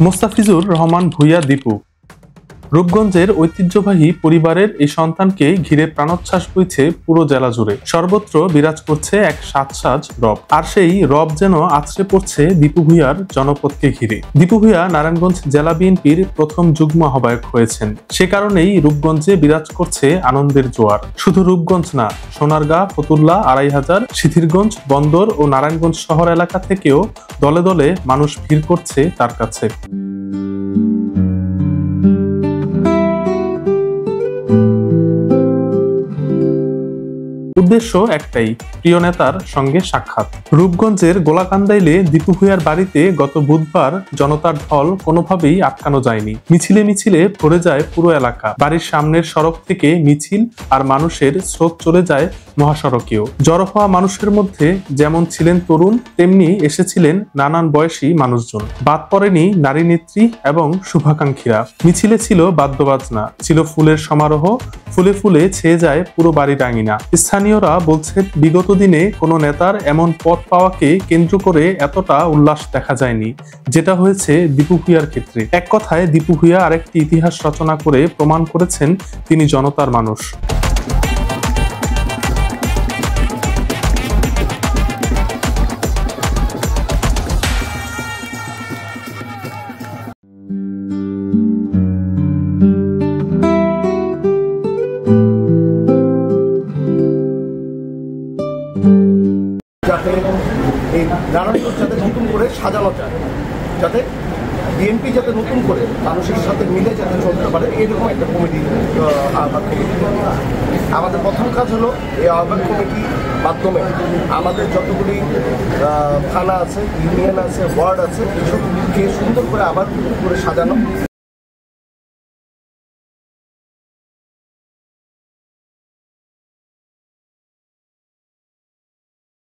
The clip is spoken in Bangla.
মোস্তাফিজুর রহমান ভূঁইয়া দীপু রূপগঞ্জের ঐতিহ্যবাহী পরিবারের এই সন্তানকে ঘিরে প্রাণোচ্ছ্বাস বইছে পুরো জেলা জুড়ে। সর্বত্র বিরাজ করছে এক সাজ রব, আর সেই রব যেন আছড়ে পড়ছে দীপু ভূঁইয়ার জনপদকে ঘিরে। দীপু ভূঁইয়া নারায়ণগঞ্জ জেলা বিএনপির প্রথম যুগ্ম আহ্বায়ক হয়েছেন। সে কারণেই রূপগঞ্জে বিরাজ করছে আনন্দের জোয়ার। শুধু রূপগঞ্জ না, সোনারগাঁ, ফতুল্লা, ২৫০০, সিথিরগঞ্জ, বন্দর ও নারায়ণগঞ্জ শহর এলাকা থেকেও দলে দলে মানুষ ভিড় করছে তার কাছে। উদ্দেশ্য একটাই, প্রিয় নেতার সঙ্গে সাক্ষাৎ। রূপগঞ্জের গোলাকান্দাইলে দীপু ভূঁইয়ার বাড়িতে গত বুধবার জনতার ঢল কোনোভাবেই আটকানো যায়নি। মিছিলে মিছিলে ভরে যায় পুরো এলাকা। বাড়ির সামনের সড়ক থেকে মিছিল আর মানুষের স্রোত চলে যায় মহাসড়কেও। জড়ো হওয়া মানুষের মধ্যে যেমন ছিলেন তরুণ, তেমনি এসেছিলেন নানান বয়সী মানুষজন। বাদ পড়েনি নারী নেত্রী এবং শুভাকাঙ্ক্ষীরা। মিছিলে ছিল বাদ্যবাজনা, ছিল ফুলের সমারোহ, ফুলে ফুলে ছেয়ে যায় পুরো বাড়ির আঙিনা। স্থানীয়রা বলছেন, বিগত দিনে কোনো নেতার এমন পদ পাওয়াকে কেন্দ্র করে এতটা উল্লাস দেখা যায়নি, যেটা হয়েছে দীপু ভূঁইয়ার ক্ষেত্রে। এক কথায় দীপু ভূঁইয়া আরেকটি ইতিহাস রচনা করে প্রমাণ করেছেন তিনি জনতার মানুষ। যাতে এই নারায়ণগঞ্জ যাতে নতুন করে সাজানো যায়, যাতে বিএনপি যাতে নতুন করে মানুষের সাথে মিলে যাতে চলতে পারে, এরকম একটা কমিটি আহ্বায়ক কমিটি। আমাদের প্রথম কাজ হলো এই আহ্বায়ক কমিটির মাধ্যমে আমাদের যতগুলি থানা আছে, ইউনিয়ন আছে, ওয়ার্ড আছে, এসবকে সুন্দর করে আবার করে সাজানো